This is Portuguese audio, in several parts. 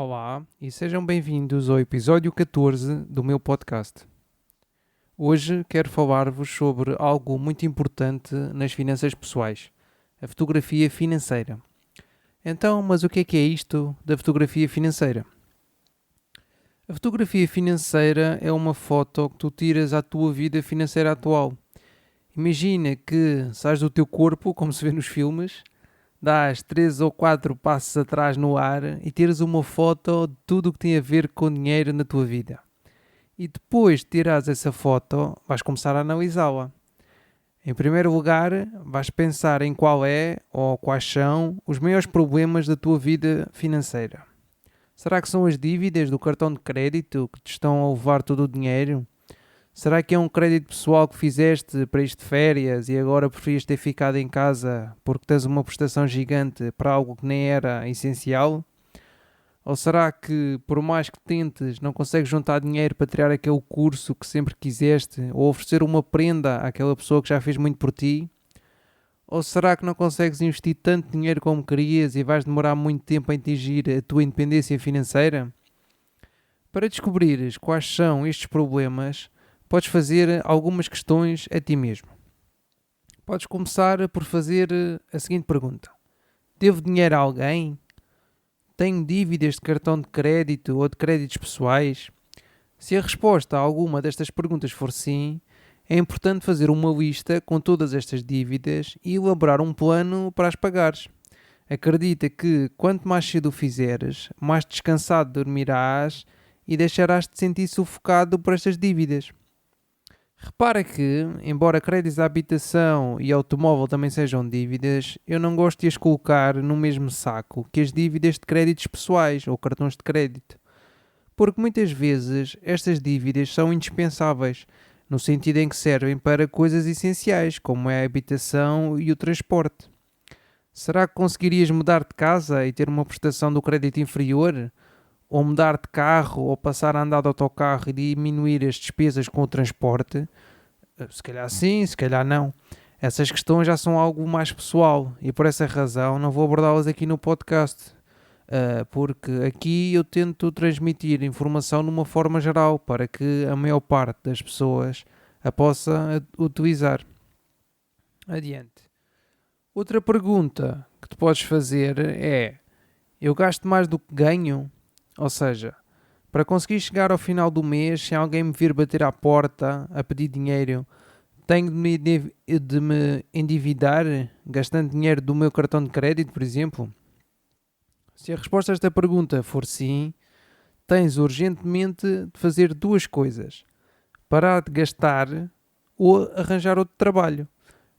Olá e sejam bem-vindos ao episódio 14 do meu podcast. Hoje quero falar-vos sobre algo muito importante nas finanças pessoais, a fotografia financeira. Então, mas o que é isto da fotografia financeira? A fotografia financeira é uma foto que tu tiras à tua vida financeira atual. Imagina que sais do teu corpo, como se vê nos filmes, dás 3 ou 4 passos atrás no ar e tiras uma foto de tudo o que tem a ver com dinheiro na tua vida. E depois de tirares essa foto, vais começar a analisá-la. Em primeiro lugar, vais pensar em qual é ou quais são os maiores problemas da tua vida financeira. Será que são as dívidas do cartão de crédito que te estão a levar todo o dinheiro? Será que é um crédito pessoal que fizeste para ir de férias e agora preferias ter ficado em casa porque tens uma prestação gigante para algo que nem era essencial? Ou será que, por mais que tentes, não consegues juntar dinheiro para tirar aquele curso que sempre quiseste ou oferecer uma prenda àquela pessoa que já fez muito por ti? Ou será que não consegues investir tanto dinheiro como querias e vais demorar muito tempo a atingir a tua independência financeira? Para descobrires quais são estes problemas, podes fazer algumas questões a ti mesmo. Podes começar por fazer a seguinte pergunta: devo dinheiro a alguém? Tenho dívidas de cartão de crédito ou de créditos pessoais? Se a resposta a alguma destas perguntas for sim, é importante fazer uma lista com todas estas dívidas e elaborar um plano para as pagares. Acredita que quanto mais cedo o fizeres, mais descansado dormirás e deixarás de sentir sufocado por estas dívidas. Repara que, embora créditos à habitação e automóvel também sejam dívidas, eu não gosto de as colocar no mesmo saco que as dívidas de créditos pessoais ou cartões de crédito. Porque muitas vezes estas dívidas são indispensáveis, no sentido em que servem para coisas essenciais, como é a habitação e o transporte. Será que conseguirias mudar de casa e ter uma prestação do crédito inferior? Ou mudar de carro, ou passar a andar de autocarro e diminuir as despesas com o transporte? Se calhar sim, se calhar não. Essas questões já são algo mais pessoal e por essa razão não vou abordá-las aqui no podcast. Porque aqui eu tento transmitir informação de uma forma geral para que a maior parte das pessoas a possa utilizar. Adiante. Outra pergunta que tu podes fazer é: eu gasto mais do que ganho? Ou seja, para conseguir chegar ao final do mês, se alguém me vir bater à porta a pedir dinheiro, tenho de me endividar, gastando dinheiro do meu cartão de crédito, por exemplo? Se a resposta a esta pergunta for sim, tens urgentemente de fazer duas coisas: parar de gastar ou arranjar outro trabalho.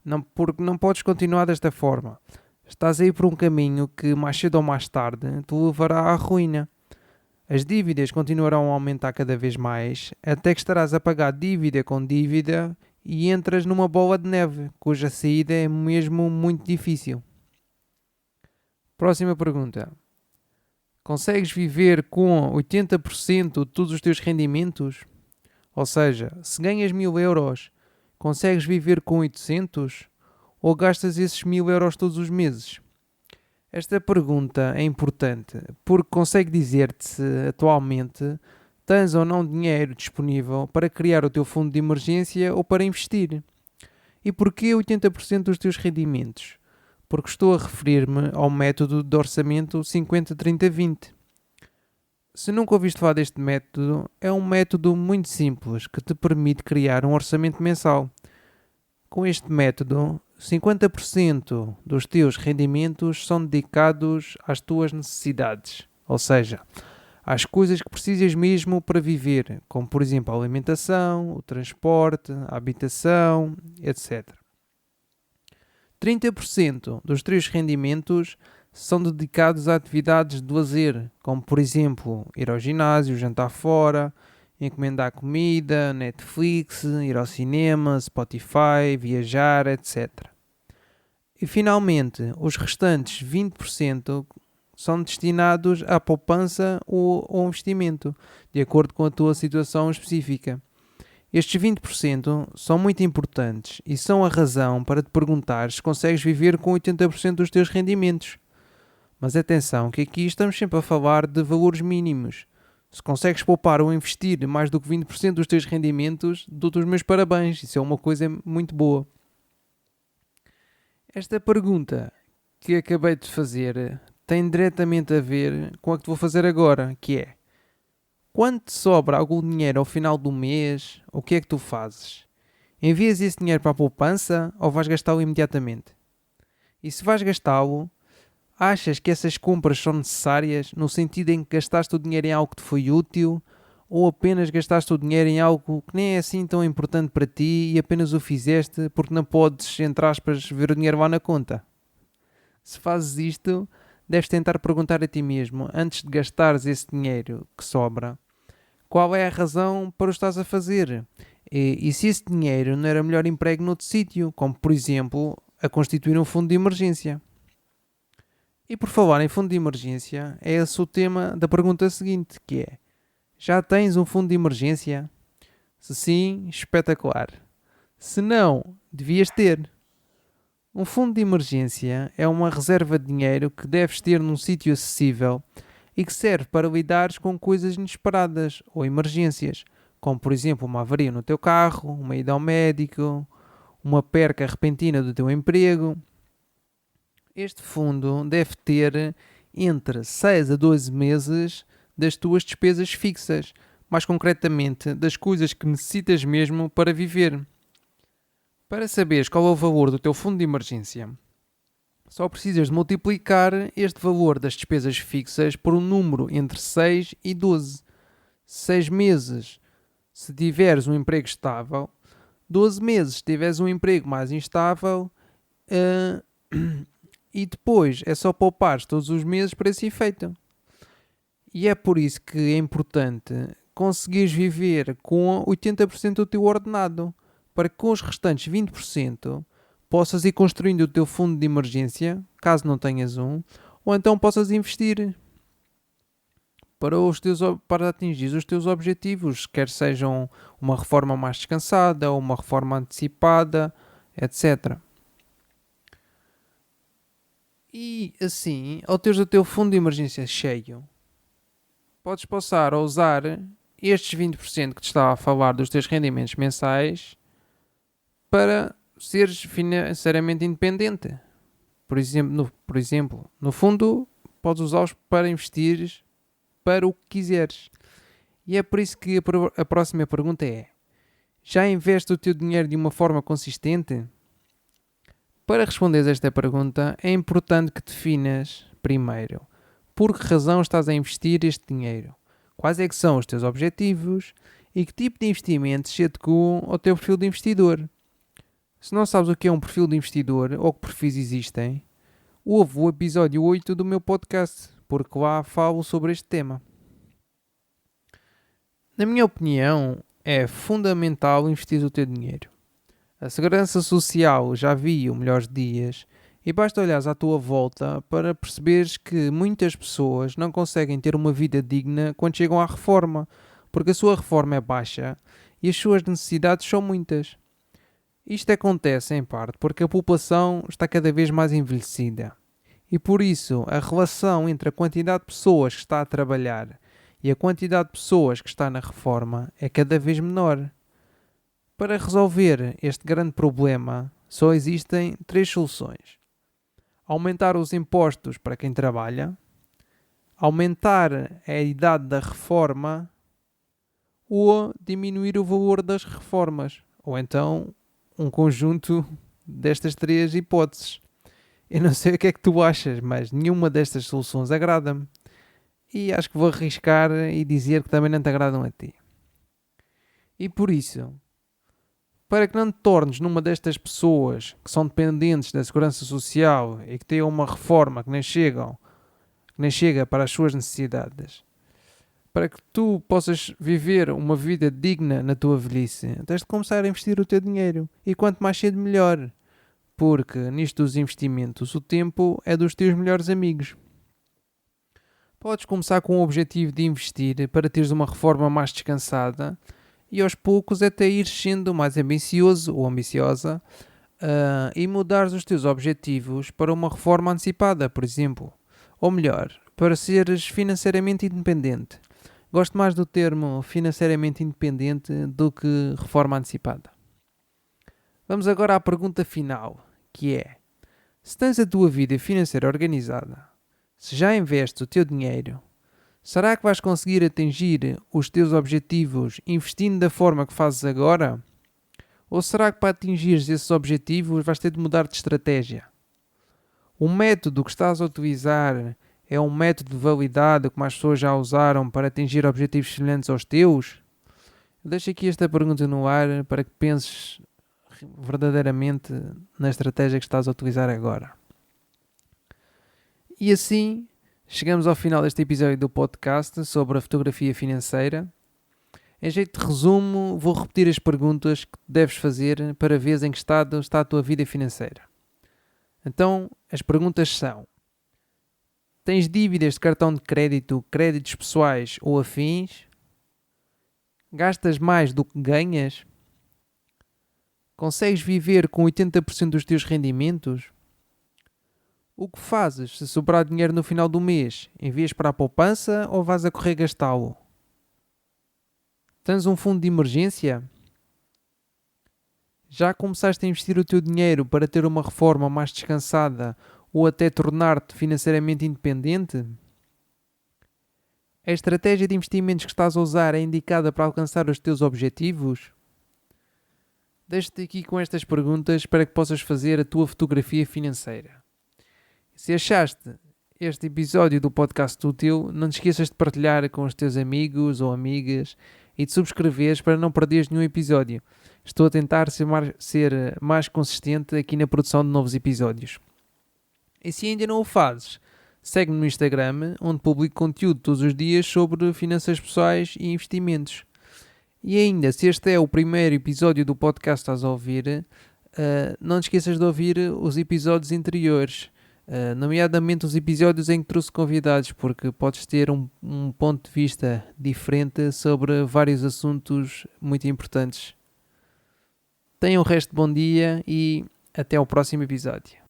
Não, porque não podes continuar desta forma. Estás aí por um caminho que mais cedo ou mais tarde te levará à ruína. As dívidas continuarão a aumentar cada vez mais, até que estarás a pagar dívida com dívida e entras numa bola de neve, cuja saída é mesmo muito difícil. Próxima pergunta. Consegues viver com 80% de todos os teus rendimentos? Ou seja, se ganhas 1000 euros, consegues viver com 800? Ou gastas esses 1000 euros todos os meses? Esta pergunta é importante porque consegue dizer-te se atualmente tens ou não dinheiro disponível para criar o teu fundo de emergência ou para investir. E porquê 80% dos teus rendimentos? Porque estou a referir-me ao método de orçamento 50-30-20. Se nunca ouviste falar deste método, é um método muito simples que te permite criar um orçamento mensal. Com este método, 50% dos teus rendimentos são dedicados às tuas necessidades, ou seja, às coisas que precisas mesmo para viver, como por exemplo a alimentação, o transporte, a habitação, etc. 30% dos teus rendimentos são dedicados a atividades de lazer, como por exemplo ir ao ginásio, jantar fora, encomendar comida, Netflix, ir ao cinema, Spotify, viajar, etc. E finalmente, os restantes 20% são destinados à poupança ou ao investimento, de acordo com a tua situação específica. Estes 20% são muito importantes e são a razão para te perguntar se consegues viver com 80% dos teus rendimentos. Mas atenção, que aqui estamos sempre a falar de valores mínimos. Se consegues poupar ou investir mais do que 20% dos teus rendimentos, dou-te os meus parabéns. Isso é uma coisa muito boa. Esta pergunta que acabei de fazer tem diretamente a ver com a que te vou fazer agora, que é: quando te sobra algum dinheiro ao final do mês, o que é que tu fazes? Envias esse dinheiro para a poupança ou vais gastá-lo imediatamente? E se vais gastá-lo, achas que essas compras são necessárias no sentido em que gastaste o dinheiro em algo que te foi útil ou apenas gastaste o dinheiro em algo que nem é assim tão importante para ti e apenas o fizeste porque não podes, entre aspas, ver o dinheiro lá na conta? Se fazes isto, deves tentar perguntar a ti mesmo, antes de gastares esse dinheiro que sobra, qual é a razão para o estás a fazer? E se esse dinheiro não era melhor emprego noutro sítio, como por exemplo a constituir um fundo de emergência? E por falar em fundo de emergência, é esse o tema da pergunta seguinte, que é: já tens um fundo de emergência? Se sim, espetacular. Se não, devias ter. Um fundo de emergência é uma reserva de dinheiro que deves ter num sítio acessível e que serve para lidares com coisas inesperadas ou emergências, como por exemplo uma avaria no teu carro, uma ida ao médico, uma perca repentina do teu emprego. Este fundo deve ter entre 6 a 12 meses das tuas despesas fixas, mais concretamente das coisas que necessitas mesmo para viver. Para saberes qual é o valor do teu fundo de emergência, só precisas de multiplicar este valor das despesas fixas por um número entre 6 e 12. 6 meses se tiveres um emprego estável, 12 meses se tiveres um emprego mais instável, e depois é só poupares todos os meses para esse efeito. E é por isso que é importante conseguires viver com 80% do teu ordenado, para que com os restantes 20% possas ir construindo o teu fundo de emergência, caso não tenhas um, ou então possas investir para atingir os teus objetivos, quer sejam uma reforma mais descansada ou uma reforma antecipada, etc. E assim, ao teres o teu fundo de emergência cheio, podes passar a usar estes 20% que te estava a falar dos teus rendimentos mensais para seres financeiramente independente. Por exemplo, no fundo, podes usá-los para investir para o que quiseres. E é por isso que a próxima pergunta é: já investes o teu dinheiro de uma forma consistente? Para responderes a esta pergunta, é importante que definas, primeiro, por que razão estás a investir este dinheiro, quais é que são os teus objetivos e que tipo de investimentos se adequam ao teu perfil de investidor. Se não sabes o que é um perfil de investidor ou que perfis existem, ouve o episódio 8 do meu podcast, porque lá falo sobre este tema. Na minha opinião, é fundamental investir o teu dinheiro. A segurança social já viu melhores dias e basta olhares à tua volta para perceberes que muitas pessoas não conseguem ter uma vida digna quando chegam à reforma, porque a sua reforma é baixa e as suas necessidades são muitas. Isto acontece, em parte, porque a população está cada vez mais envelhecida. E por isso, a relação entre a quantidade de pessoas que está a trabalhar e a quantidade de pessoas que está na reforma é cada vez menor. Para resolver este grande problema, só existem 3 soluções: aumentar os impostos para quem trabalha, aumentar a idade da reforma ou diminuir o valor das reformas, ou então um conjunto destas 3 hipóteses. Eu não sei o que é que tu achas, mas nenhuma destas soluções agrada-me. E acho que vou arriscar e dizer que também não te agradam a ti. E por isso, para que não te tornes numa destas pessoas que são dependentes da segurança social e que tenham uma reforma que nem chega para as suas necessidades, para que tu possas viver uma vida digna na tua velhice, tens de começar a investir o teu dinheiro. E quanto mais cedo, melhor. Porque nisto dos investimentos, o tempo é dos teus melhores amigos. Podes começar com o objetivo de investir para teres uma reforma mais descansada e aos poucos até ir sendo mais ambicioso ou ambiciosa e mudares os teus objetivos para uma reforma antecipada, por exemplo. Ou melhor, para seres financeiramente independente. Gosto mais do termo financeiramente independente do que reforma antecipada. Vamos agora à pergunta final, que é: se tens a tua vida financeira organizada, se já investes o teu dinheiro, será que vais conseguir atingir os teus objetivos investindo da forma que fazes agora? Ou será que para atingires esses objetivos vais ter de mudar de estratégia? O método que estás a utilizar é um método validado como as pessoas já usaram para atingir objetivos semelhantes aos teus? Deixo aqui esta pergunta no ar para que penses verdadeiramente na estratégia que estás a utilizar agora. E assim, chegamos ao final deste episódio do podcast sobre a fotografia financeira. Em jeito de resumo, vou repetir as perguntas que deves fazer para ver em que estado está a tua vida financeira. Então, as perguntas são: tens dívidas de cartão de crédito, créditos pessoais ou afins? Gastas mais do que ganhas? Consegues viver com 80% dos teus rendimentos? O que fazes se sobrar dinheiro no final do mês? Envias para a poupança ou vais a correr gastá-lo? Tens um fundo de emergência? Já começaste a investir o teu dinheiro para ter uma reforma mais descansada ou até tornar-te financeiramente independente? A estratégia de investimentos que estás a usar é indicada para alcançar os teus objetivos? Deixo-te aqui com estas perguntas para que possas fazer a tua fotografia financeira. Se achaste este episódio do podcast útil, não te esqueças de partilhar com os teus amigos ou amigas e de subscreveres para não perderes nenhum episódio. Estou a tentar ser mais consistente aqui na produção de novos episódios. E se ainda não o fazes, segue-me no Instagram, onde publico conteúdo todos os dias sobre finanças pessoais e investimentos. E ainda, se este é o primeiro episódio do podcast que estás a ouvir, não te esqueças de ouvir os episódios anteriores, nomeadamente os episódios em que trouxe convidados, porque podes ter um ponto de vista diferente sobre vários assuntos muito importantes. Tenha o resto de bom dia e até ao próximo episódio.